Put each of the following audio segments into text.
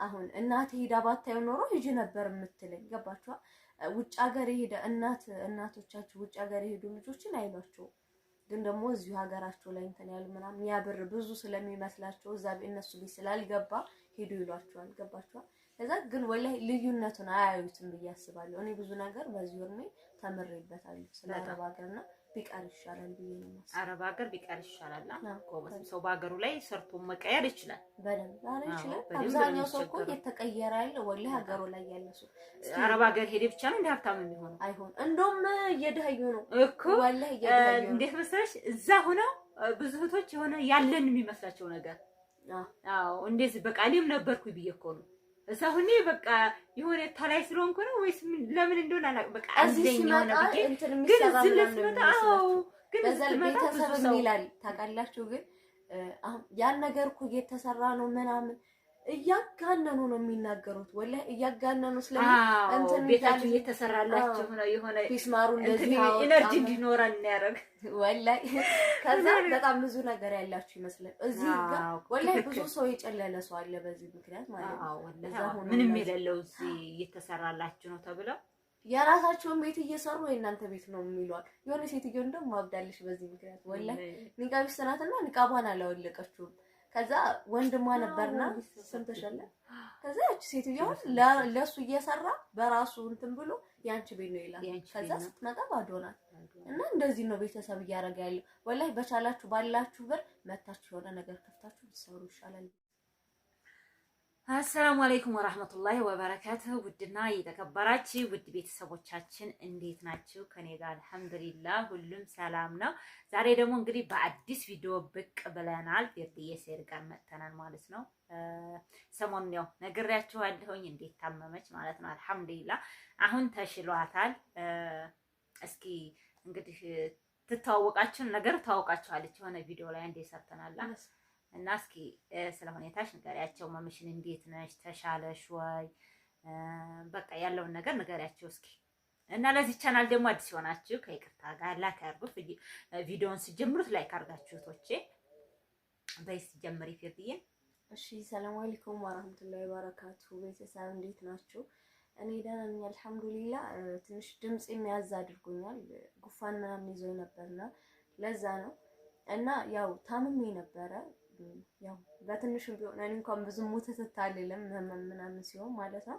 አሁን እናቴ ሄዳ ባታየው ኖሮ ሂጂ ነበር የምትለኝ። ገባችኋ? ውጭ ሀገር የሄደ እናቶቻችሁ ውጭ ሀገር የሄዱ ልጆችን አይሏቸው፣ ግን ደግሞ እዚሁ ሀገራቸው ላይ እንትን ያሉ ምናምን ያ ብር ብዙ ስለሚመስላቸው እዛ እነሱ ቤት ስላልገባ ሄዱ ይሏቸዋል። ገባችኋ? ከዛ ግን ወላሂ ልዩነቱን አያዩትም ብዬ አስባለሁ። እኔ ብዙ ነገር በዚህ ወርሜ ተምሬበታለሁ ስለ አረብ ሀገርና ቢቀር ይሻላል ብዬ ነው የማስበው። አረብ ሀገር ቢቀር ይሻላል። ጎበዝ ሰው በሀገሩ ላይ ሰርቶ መቀየር ይችላል። በደንብ ይችላል። አብዛኛው ሰው እኮ እየተቀየረ ያለ ወላሂ ሀገሩ ላይ ያለ ሰው አረብ ሀገር ሄደ ብቻ ነው እንደ ሀብታም የሚሆነው አይሆን። እንደውም እየደህዩ ነው እኮ ወላሂ እየደህዩ ነው። እንዴት መሰለሽ እዛ ሆነው ብዙ እህቶች የሆነ ያለን የሚመስላቸው ነገር አዎ እንደዚህ በቃ እኔም ነበርኩኝ ብዬ እኮ ነው እዛ ሁኔ በቃ የሆነ ታላይ ስለሆንኩ ነው ወይስ ለምን እንደሆነ አላውቅም። በቃ አንደኛ የሆነ ብዬ ግን እዚህ ለስመጣ አዎ ግን ቤተሰብ ይላል ታውቃላችሁ። ግን አሁን ያን ነገር እኮ እየተሰራ ነው ምናምን እያጋነኑ ነው የሚናገሩት። ወላሂ እያጋነኑ እንትን ቤታችሁ እየተሰራላችሁ ነው የሆነ ቢስማሩ እንደዚህ ኢነርጂ እንዲኖረን ያደርግ ወላሂ። ከዛ በጣም ብዙ ነገር ያላችሁ ይመስላል እዚህ ጋር ወላሂ ብዙ ሰው የጨለለ ሰው አለ በዚህ ምክንያት ማለት ነው። ወላሂ ምንም የሌለው እዚህ እየተሰራላችሁ ነው ተብለው የራሳቸውን ቤት እየሰሩ የእናንተ ቤት ነው የሚሏል። የሆነ ሴትዮ እንደውም ማብዳለሽ በዚህ ምክንያት ወላሂ ኒቃብ ሰራትና ኒቃቧን አላወለቀችውም። ከዛ ወንድሟ ነበርና ሰምተሻለ። ከዛ እቺ ሴትዮዋ ለሱ እየሰራ በራሱ እንትን ብሎ ያንቺ ቤት ነው ይላል። ከዛ ስትመጣ ባዶ ናት። እና እንደዚህ ነው ቤተሰብ እያደረገ ያለው። ወላሂ በቻላችሁ ባላችሁ ብር መታችሁ የሆነ ነገር ከፍታችሁ ብትሰሩ ይሻላል። አሰላሙ አለይኩም ወራህመቱላሂ ወበረካቱሁ። ውድና የተከበራችሁ ውድ ቤተሰቦቻችን እንዴት ናችሁ? ከኔ ጋር አልሐምዱሊላህ ሁሉም ሰላም ነው። ዛሬ ደግሞ እንግዲህ በአዲስ ቪዲዮ ብቅ ብለናል። ፌርድዬ ሴር ጋር መጥተናል ማለት ነው። ሰሞኑን ያው ነግሬያችኋለሁኝ እንዴት ታመመች ማለት ነው። አልሐምዱሊላህ አሁን ተሽሏታል። እስኪ እንግዲህ ትተዋወቃችሁ ነገር ታወቃችኋለች የሆነ ቪዲዮ ላይ እንዴት ሰርተናል እና እስኪ ስለ ሁኔታሽ ንገሪያቸው። መምሽን እንዴት ነሽ? ተሻለሽ ወይ? በቃ ያለውን ነገር ንገሪያቸው እስኪ። እና ለዚህ ቻናል ደግሞ አዲስ ሆናችሁ ከይቅርታ ጋር ላይክ አድርጉ። ቪዲዮውን ሲጀምሩት ላይክ አድርጋችሁ ቶቼ በይስ ጀምሪ ፊርድዬ። እሺ ሰላም አለይኩም ወራህመቱላሂ ወበረካቱ። ቤተሰብ እንዴት ናችሁ? እኔ ደህና ነኝ አልሐምዱሊላህ። ትንሽ ድምጽ የሚያዝ አድርጎኛል። ጉፋን ምናምን ይዞኝ ነበርና ለዛ ነው። እና ያው ታምሜ ነበረ። ያው በትንሹም ቢሆን እኔ እንኳን ብዙ ሙተት አልልም ምናምን ሲሆን ማለት ነው።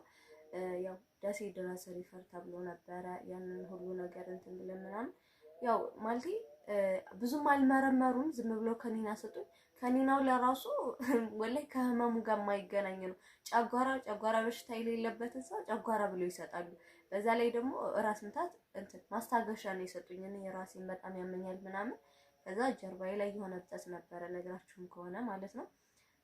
ያው ደሴ ድረስ ሪፈር ተብሎ ነበረ። ያንን ሁሉ ነገር እንትን ብለን ምናምን ያው ማለት ብዙም አልመረመሩም። ዝም ብሎ ከኒና ሰጡኝ። ከኒናው ለራሱ ወላሂ ከህመሙ ጋር የማይገናኝ ነው። ጨጓራ በሽታ የሌለበትን ሰው ጨጓራ ብሎ ይሰጣሉ። በዛ ላይ ደግሞ ራስ ምታት እንትን ማስታገሻ ነው የሰጡኝ። እኔ ራሴን በጣም ያመኛል ምናምን ከዛ ጀርባዬ ላይ የሆነ እብጠት ነበረ ነግራችሁም ከሆነ ማለት ነው።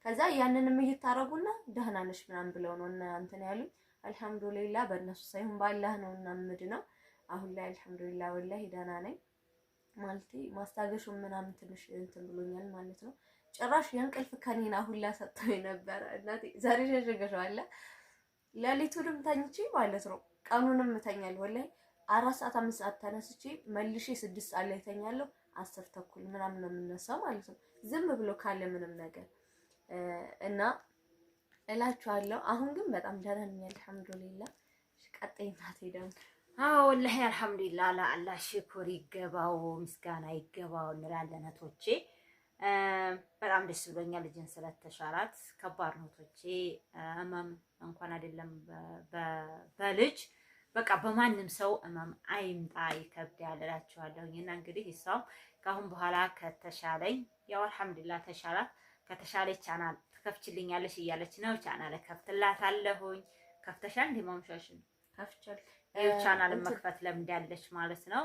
ከዛ ያንንም እየታረጉና ደህና ነሽ ምናምን ብለው ነው እና እንትን ያሉኝ። አልሐምዱሊላህ በእነሱ ሳይሆን ባላህ ነው እና ነው። አሁን ላይ አልሐምዱሊላህ ወላሂ ደህና ነኝ ማለት ማስታገሻው ምናምን ትንሽ እንትን ብሎኛል ማለት ነው። ጭራሽ የእንቅልፍ ከኒና ሁላ ሰጥቶኝ ነበረ እናቴ። ዛሬ ሸሸገሻለ ሌሊቱንም ተኝቼ ማለት ነው። ቀኑንም እተኛለሁ ወላሂ 4 ሰዓት 5 ሰዓት ተነስቼ መልሼ 6 ሰዓት ላይ ተኛለሁ። 10 ተኩል ምናምን ነው የምነሳው ማለት ነው። ዝም ብሎ ካለ ምንም ነገር እና እላችኋለሁ። አሁን ግን በጣም ደህና ነኝ አልሐምዱሊላህ። ቀጣይ እናቴ ደግሞ አዎ ወላሂ አልሐምዱሊላህ ለአላህ ሽኩር ይገባው ምስጋና ይገባው እንላለን እህቶቼ። በጣም ደስ ብሎኛል ልጅን ስለተሻላት። ከባድ ነው እህቶቼ። እመም እንኳን አይደለም በልጅ በቃ በማንም ሰው እመም አይምጣ ይከብዳል እላችኋለሁኝ። እና እንግዲህ እሷም ካሁን በኋላ ከተሻለኝ ያው አልሐምዱሊላህ ተሻላት። ከተሻለች ቻናል ትከፍችልኛለሽ እያለች ነው። ቻናል ከፍትላታለሁኝ። ከፍተሻል እንዴ ማምሻሽን? ከፍቻል። ይሄው ቻናል መክፈት ለምዳለች ማለት ነው።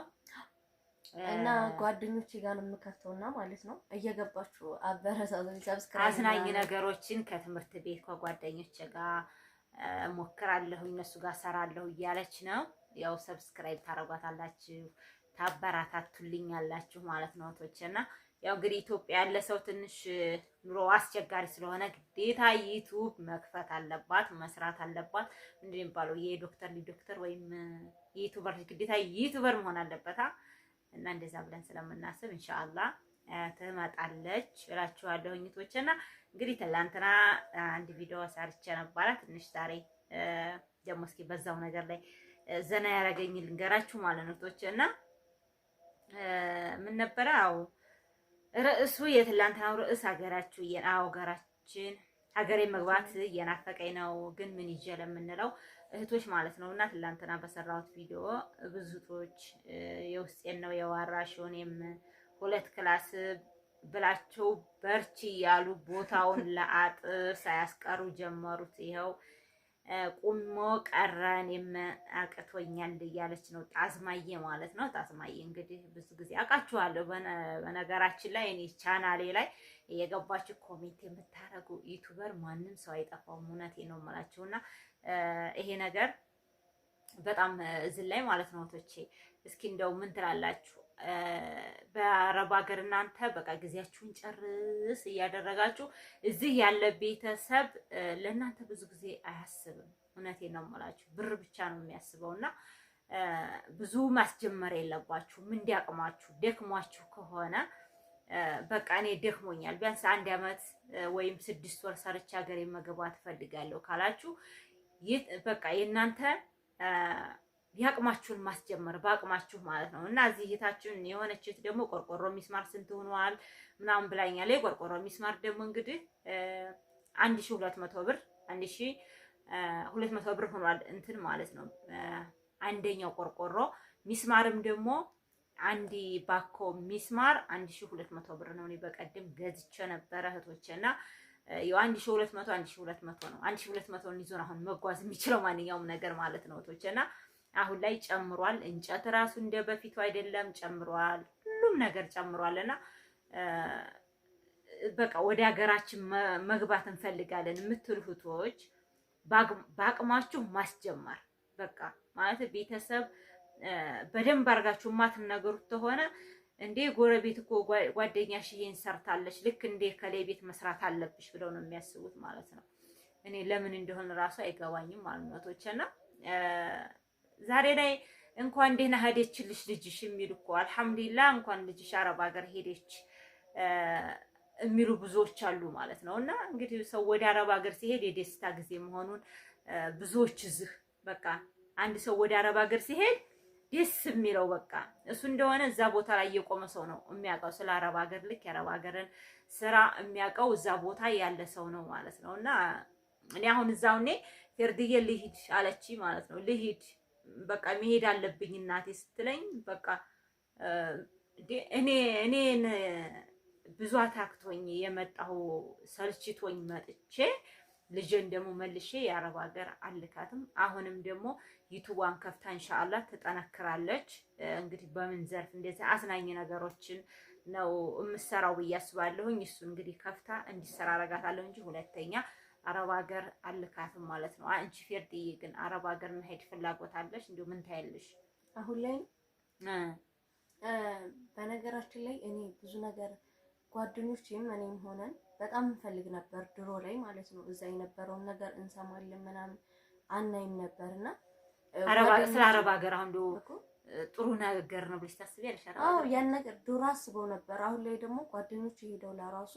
እና ጓደኞቼ ጋር ነው የምከፍተውና ማለት ነው። እየገባችሁ አበረታቱኝ። ሰብስክራይብ አዝናኝ ነገሮችን ከትምህርት ቤት ከጓደኞቼ ጋር ሞክራለሁ እነሱ ጋር ሰራለሁ እያለች ነው። ያው ሰብስክራይብ ታረጓታላችሁ ታበራታቱልኛላችሁ ማለት ነው እህቶቼና ያው እንግዲህ ኢትዮጵያ ያለ ሰው ትንሽ ኑሮ አስቸጋሪ ስለሆነ ግዴታ ዩቲዩብ መክፈት አለባት መስራት አለባት። ምንድነው የሚባለው የዶክተር ወይም የዩቲዩበር ግዴታ ዩቲዩበር መሆን አለበት እና እንደዛ ብለን ስለምናስብ ኢንሻአላህ ትመጣለች እላችኋለሁ እህቶቼና እንግዲህ ትላንትና አንድ ቪዲዮ ሰርቼ ነበረ። ትንሽ ዛሬ ደግሞ እስኪ በዛው ነገር ላይ ዘና ያደረገኝ ልንገራችሁ ማለት ነው እህቶቼና ምን ነበረ? አዎ ርዕሱ የትላንትናው ርዕስ ሀገራችሁ ሀገራችን ሀገሬ መግባት እየናፈቀኝ ነው፣ ግን ምን ይዤ ለምንለው እህቶች ማለት ነው። እና ትላንትና በሰራሁት ቪዲዮ ብዙ እህቶች የውስጤን ነው የዋራሽውን 2 ክላስ ብላቸው በርቺ እያሉ ቦታውን ለአጥር ሳያስቀሩ ጀመሩት። ይኸው ቁሞ ቀረን አቅቶኛል እያለች ነው ጣዝማዬ ማለት ነው። ጣዝማዬ እንግዲህ ብዙ ጊዜ አውቃችኋለሁ። በነገራችን ላይ እኔ ቻናሌ ላይ የገባችሁ ኮሜንት የምታረጉ ዩቲዩበር ማንም ሰው አይጠፋውም። እውነቴን ነው የምላችሁና ይሄ ነገር በጣም እዚህ ላይ ማለት ነው እህቶቼ፣ እስኪ እንደው ምን ትላላችሁ? በአረብ ሀገር እናንተ በቃ ጊዜያችሁን ጨርስ እያደረጋችሁ እዚህ ያለ ቤተሰብ ለእናንተ ብዙ ጊዜ አያስብም። እውነቴን ነው የምላችሁ፣ ብር ብቻ ነው የሚያስበውና ብዙ ማስጀመር የለባችሁም። እንዲያቅማችሁ ደክሟችሁ ከሆነ በቃ እኔ ደክሞኛል ቢያንስ 1 ዓመት ወይም 6 ወር ሰርቼ ሀገሬ መግባት እፈልጋለሁ ካላችሁ በቃ የእናንተ ያቅማችሁን ማስጀመር በአቅማችሁ ማለት ነው። እና እዚህ እህታችሁን የሆነችት ደግሞ ቆርቆሮ ሚስማር ስንት ሆኗል ምናምን ብላኛለች። የቆርቆሮ ሚስማር ደግሞ እንግዲህ 1200 ብር 1200 ብር ሆኗል እንትን ማለት ነው አንደኛው ቆርቆሮ ሚስማርም ደግሞ አንዲ ባኮ ሚስማር 1200 ብር ነው። እኔ በቀደም ገዝቼ ነበረ እህቶቼና ያው 1200 ነው። 1200ን ይዞ አሁን መጓዝ የሚችለው ማንኛውም ነገር ማለት ነው እህቶቼና አሁን ላይ ጨምሯል። እንጨት ራሱ እንደ በፊቱ አይደለም ጨምሯል። ሁሉም ነገር ጨምሯልና በቃ ወደ ሀገራችን መግባት እንፈልጋለን የምትሉ እህቶች በአቅማችሁ ማስጀመር በቃ ማለት ቤተሰብ በደንብ አድርጋችሁ ማትነገሩት ከሆነ እንዴ ጎረቤት እኮ ጓደኛሽ ይሄን ሰርታለች ልክ እንዴ ከሌ ቤት መስራት አለብሽ ብለው ነው የሚያስቡት ማለት ነው። እኔ ለምን እንደሆነ ራሱ አይገባኝም ማለት ነው እህቶቼና ዛሬ ላይ እንኳን ደህና ሄደችልሽ ልጅሽ የሚሉ እኮ አልሐምዱሊላህ እንኳን ልጅሽ አረብ ሀገር ሄደች የሚሉ ብዙዎች አሉ ማለት ነው። እና እንግዲህ ሰው ወደ አረብ ሀገር ሲሄድ የደስታ ጊዜ መሆኑን ብዙዎች እዚህ በቃ አንድ ሰው ወደ አረብ ሀገር ሲሄድ ደስ የሚለው በቃ እሱ እንደሆነ እዛ ቦታ ላይ የቆመ ሰው ነው የሚያውቀው ስለ አረብ ሀገር ልክ የአረብ ሀገርን ስራ የሚያውቀው እዛ ቦታ ያለ ሰው ነው ማለት ነው። እና እኔ አሁን እዛው ፌርድዬ ልሂድ አለች ማለት ነው። ልሂድ በቃ መሄድ አለብኝ እናቴ ስትለኝ በቃ እኔን ብዙ አታክቶኝ የመጣሁ ሰልችቶኝ መጥቼ ልጅን ደግሞ መልሼ የአረብ ሀገር አልካትም። አሁንም ደግሞ ዩቲዩብዋን ከፍታ ኢንሻአላህ ትጠነክራለች። እንግዲህ በምን ዘርፍ እንደዚህ አዝናኝ ነገሮችን ነው የምሰራው ብዬ አስባለሁኝ። እሱ እንግዲህ ከፍታ እንዲሰራ አረጋታለሁ እንጂ ሁለተኛ አረብ ሀገር አልካትም ማለት ነው። አንቺ ፌርድዬ ግን አረብ ሀገር መሄድ ፍላጎት አለሽ? እንዴ ምን ታያለሽ? አሁን ላይ በነገራችን ላይ እኔ ብዙ ነገር ጓደኞቼም እኔም ሆነን በጣም እንፈልግ ነበር ድሮ ላይ ማለት ነው። እዛ የነበረውን ነገር እንሰማለን ምናምን አናይም ነበርና ስለ አረብ ሀገር አሁን ጥሩ ነገር ነው ብለሽ ታስቢያለሽ? አዎ ያን ነገር ድሮ አስበው ነበር። አሁን ላይ ደግሞ ጓደኞቼ ሄደው ለራሱ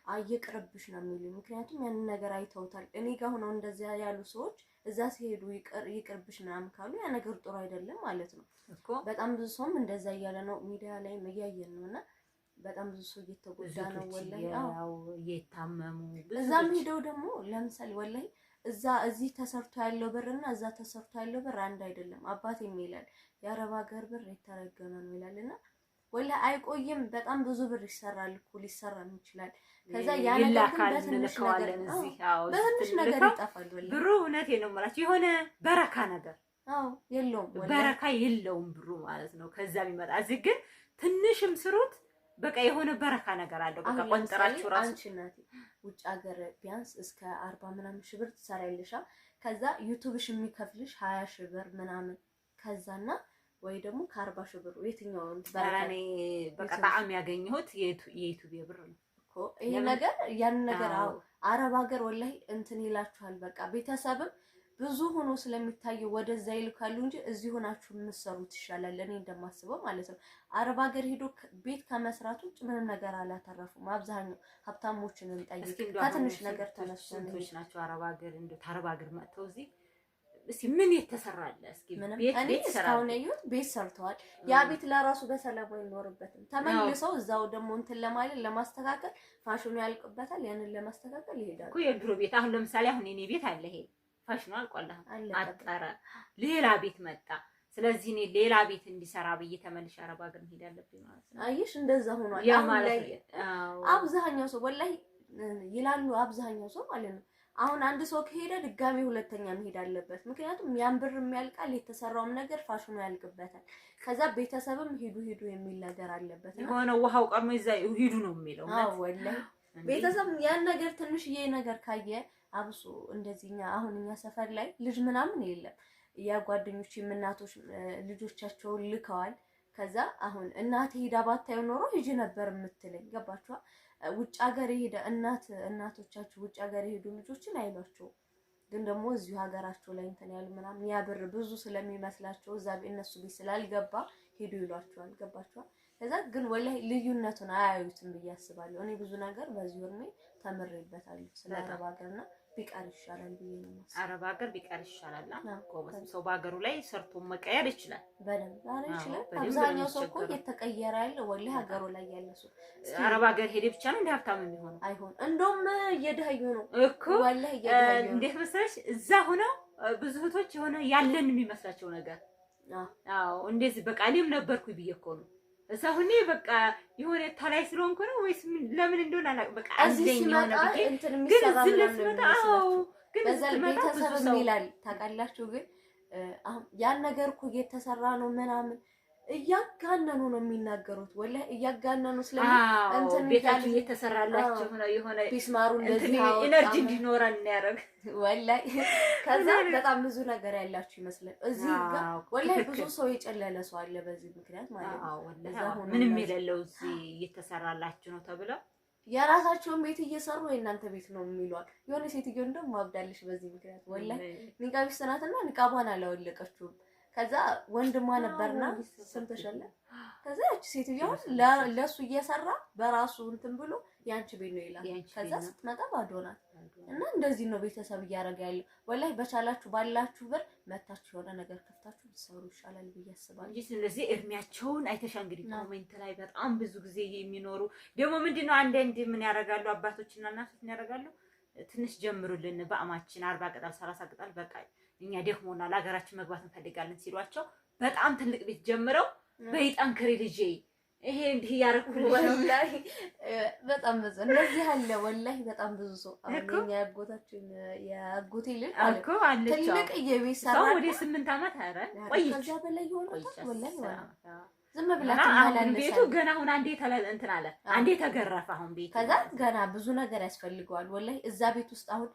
አይቅርብሽ ነው የሚሉኝ። ምክንያቱም ያን ነገር አይተውታል። እኔ ጋር ሆነው እንደዚያ ያሉ ሰዎች እዛ ሲሄዱ ይቅርብሽ ምናምን ካሉ ያ ነገር ጥሩ አይደለም ማለት ነው እኮ። በጣም ብዙ ሰውም እንደዛ እያለ ነው ሚዲያ ላይ እያየን ነውና በጣም ብዙ ሰው እየተጎዳ ነው ወላሂ። አዎ እየታመሙ እዛም ሄደው ደግሞ ለምሳሌ ወላሂ እዚህ ተሰርቶ ያለው ብርና እዛ ተሰርቶ ያለው ብር አንድ አይደለም። አባቴም ይላል የአረብ ሀገር ብር የተረገመ ነው ይላልና ወላሂ አይቆይም። በጣም ብዙ ብር ይሰራል እኮ ሊሰራም ይችላል። ከዛ ያ ነገር በትንሽ ነገር ይጠፋል ወላሂ ብሩ። እውነቴን ነው የምላችሁ የሆነ በረካ ነገር የለውም በረካ የለውም ብሩ ማለት ነው። ከዛ ቢመጣ እዚህ ግን ትንሽም ስሩት በቃ የሆነ በረካ ነገር አለው። በቃ ቆንጥራችሁ ራሱ አንቺ እናቴ ውጭ ሀገር ቢያንስ እስከ 40 ምናምን ሺህ ብር ትሰሪያለሽ። ከዛ ዩቲዩብሽ የሚከፍልሽ 20 ሺህ ብር ምናምን ከዛና ወይ ደግሞ ከ40 ሺህ ብር የትኛው በራኔ በቃ ጣዕም ያገኘሁት የዩቲዩብ ብር ነው እኮ ይሄ ነገር ያን ነገር። አረብ ሀገር ወላሂ እንትን ይላችኋል። በቃ ቤተሰብም ብዙ ሆኖ ስለሚታየው ወደዛ ይልካሉ እንጂ እዚህ ሆናችሁ የምትሰሩት ይሻላል፣ እኔ እንደማስበው ማለት ነው። አረብ ሀገር ሄዶ ቤት ከመስራት ውጭ ምንም ነገር አላተረፉም። አብዛኛው ሀብታሞችን እንጠይቅ ከትንሽ ነገር ተነስተው ስንቶች ናቸው አረብ ሀገር እንደው አረብ ሀገር መጥተው እዚህ እስኪ ምን የተሰራለ? እስኪ ቤት እስካሁን ያዩት ቤት ሰርተዋል። ያ ቤት ለራሱ በሰላም አይኖርበትም። ተመልሰው እዛው ደግሞ እንትን ለማለት ለማስተካከል ፋሽኑ ያልቅበታል። ያንን ለማስተካከል ይሄዳሉ እኮ የድሮ ቤት። አሁን ለምሳሌ አሁን የኔ ቤት አለ፣ ይሄ ፋሽኑ አልቋል፣ አጠረ፣ ሌላ ቤት መጣ። ስለዚህ እኔ ሌላ ቤት እንዲሰራ ብዬ ተመልሼ አረብ ሀገር መሄድ አለብኝ ማለት ነው። አየሽ እንደዛ ሆኗል። ያ ማለት አብዛኛው ሰው ወላሂ ይላሉ፣ አብዛኛው ሰው ማለት ነው። አሁን አንድ ሰው ከሄደ ድጋሚ ሁለተኛ መሄድ አለበት። ምክንያቱም ያን ብር የሚያልቃል፣ የተሰራውም ነገር ፋሽኑ ያልቅበታል። ከዛ ቤተሰብም ሂዱ የሚል ነገር አለበት። የሆነ ውሃው ቀርሞ ይዛ ሂዱ ነው የሚለው። አዎ ወላሂ ቤተሰብ ያን ነገር ትንሽዬ ነገር ካየ አብሶ እንደዚህኛ አሁን እኛ ሰፈር ላይ ልጅ ምናምን የለም። የጓደኞች እናቶች ልጆቻቸውን ልከዋል። ከዛ አሁን እናት ሄዳ ባታዩ ኖሮ ሂጂ ነበር የምትለኝ። ገባችኋ? ውጭ ሀገር የሄደ እናቶቻችሁ ውጭ ሀገር የሄዱ ልጆችን አይሏቸው፣ ግን ደግሞ እዚሁ ሀገራቸው ላይ እንትን ያሉ ምናምን ያ ብር ብዙ ስለሚመስላቸው እዛ እነሱ ቤት ስላልገባ ሄዱ ይሏቸዋል። ገባችኋል? ከዛ ግን ወላሂ ልዩነቱን አያዩትም ብዬ አስባለሁ። እኔ ብዙ ነገር በዚህ ወርሜ ተምሬበታለሁ ስለ አረብ ሀገርና ቢቀር ይሻላል ብዬ ነው የማስበው። አረብ ሀገር ቢቀር ይሻላል። ጎበዝ ሰው በሀገሩ ላይ ሰርቶ መቀየር ይችላል። በደንብ ይችላል። አብዛኛው ሰው እኮ እየተቀየረ ያለ ወላሂ ሀገሩ ላይ ያለ ሰው አረብ ሀገር ሄደ ብቻ ነው እንደ ሀብታም የሚሆነው? አይሆን። እንደውም እየደህዩ ነው እኮ ወላሂ እየደህዩ ነው። እንዴት መሰለሽ እዛ ሆነው ብዙ እህቶች የሆነ ያለን የሚመስላቸው ነገር አዎ፣ እንደዚህ በቃ እኔም ነበርኩኝ ብዬ እኮ ነው እዛ ሁኔ በቃ የሆነ ታላይ ስለሆንኩ ነው ወይስ ለምን እንደሆነ አላውቅም። በቃ አንደኛ የሆነ ግን ዝለት መጣ። አዎ ግን ቤተሰብ ይላል ታውቃላችሁ። ግን አሁን ያን ነገር እኮ እየተሰራ ነው ምናምን እያጋነኑ ነው የሚናገሩት። ወላሂ እያጋነኑ እንትን ቤታችሁ እየተሰራላችሁ ነው የሆነ ቢስማሩ እንደዚህ ኢነርጂ እንዲኖረን ያረግ ወላሂ። ከዛ በጣም ብዙ ነገር ያላችሁ ይመስላል። እዚህ ጋር ወላሂ ብዙ ሰው የጨለለ ሰው አለ በዚህ ምክንያት ማለት ነው። ወላሂ ምንም የሌለው እዚህ እየተሰራላችሁ ነው ተብለው የራሳቸውን ቤት እየሰሩ የእናንተ ቤት ነው የሚሏል። የሆነ ሴትዮ እንደውም ማብዳለሽ በዚህ ምክንያት ወላሂ። ኒቃቢስ ናትና ኒቃቧን አላወለቀችውም። ከዛ ወንድሟ ነበርና ሰምተሻለ። ከዛ ያቺ ሴትዮዋ ለሱ እየሰራ በራሱ እንትን ብሎ ያንቺ ቤት ነው ይላል። ከዛ ስትመጣ ባዶ ናት። እና እንደዚህ ነው ቤተሰብ እያደረገ ያለው። ወላሂ በቻላችሁ ባላችሁ ብር መታችሁ የሆነ ነገር ከፍታችሁ ትሰሩ ይሻላል ብዬ አስባለሁ እንጂ ስለዚህ እድሜያቸውን አይተሻ እንግዲህ ኮሜንት ላይ በጣም ብዙ ጊዜ የሚኖሩ ደግሞ ምንድነው አንዳንድ ምን ያደርጋሉ አባቶችና እናቶች ምን ያደርጋሉ ትንሽ ጀምሩልን በአማችን 40 ቅጠል 30 ቅጠል በቃ እኛ ደክሞናል ሀገራችን መግባት እንፈልጋለን ሲሏቸው በጣም ትልቅ ቤት ጀምረው በይጣንክሪ ልጄ ይሄ እንዲህ ያርኩ ወላሂ በጣም ብዙ እንደዚህ አለ። ወላሂ በጣም ብዙ ሰው አሁን ያጎታችን ያጎቴ ልጅ አልኩ አለች ትልቅ የቤት ሰራ ወደ 8 አመት አረ ቆይ ከዛ በላይ ይሆናል። ወላሂ ዝም ብላ ቤቱ ገና አሁን አንዴ እንትን አለ አንዴ ተገረፈ። አሁን ቤቱ ከዛ ገና ብዙ ነገር ያስፈልገዋል። ወላሂ እዛ ቤት ውስጥ አሁን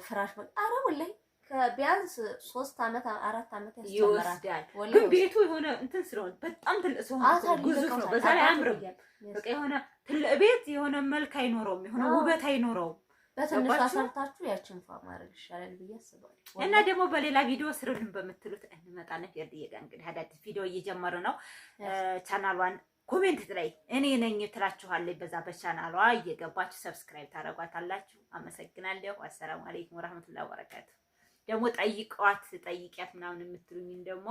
ፍራሽ አረ ወላሂ ከቢያንስ 3 አመት 4 አመት ያስጀምራል። ግን ቤቱ የሆነ እንትን ስለሆነ በጣም ትልቅ ስለሆነ ግዙፍ ነው። በዛ ላይ አምሮም በቃ የሆነ ትልቅ ቤት የሆነ መልክ አይኖረውም፣ የሆነ ውበት አይኖረውም። በትንሽ አሰርታችሁ ያችን ማድረግ ይሻላል ብዬ አስባለሁ። እና ደግሞ በሌላ ቪዲዮ ስሩልን በምትሉት እንመጣለን። ይርድየጋ እንግዲህ አዳዲስ ቪዲዮ እየጀመረ ነው። ቻናሏን ኮሜንት ላይ እኔ ነኝ ትላችኋለች። በዛ በቻናሏ እየገባችሁ ሰብስክራይብ ታደርጓታላችሁ። አመሰግናለሁ። አሰላሙ አለይኩም ወራህመቱላሂ ወበረካቱ። ደግሞ ጠይቂያት ምናምን የምትሉኝ ደግሞ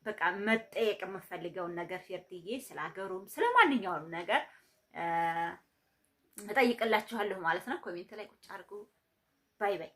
በቃ መጠየቅ የምፈልገውን ነገር ፊርድዬ ስለ ሀገሩም ስለማንኛውም ነገር እጠይቅላችኋለሁ ማለት ነው። ኮሜንት ላይ ቁጭ አድርጉ። ባይ ባይ።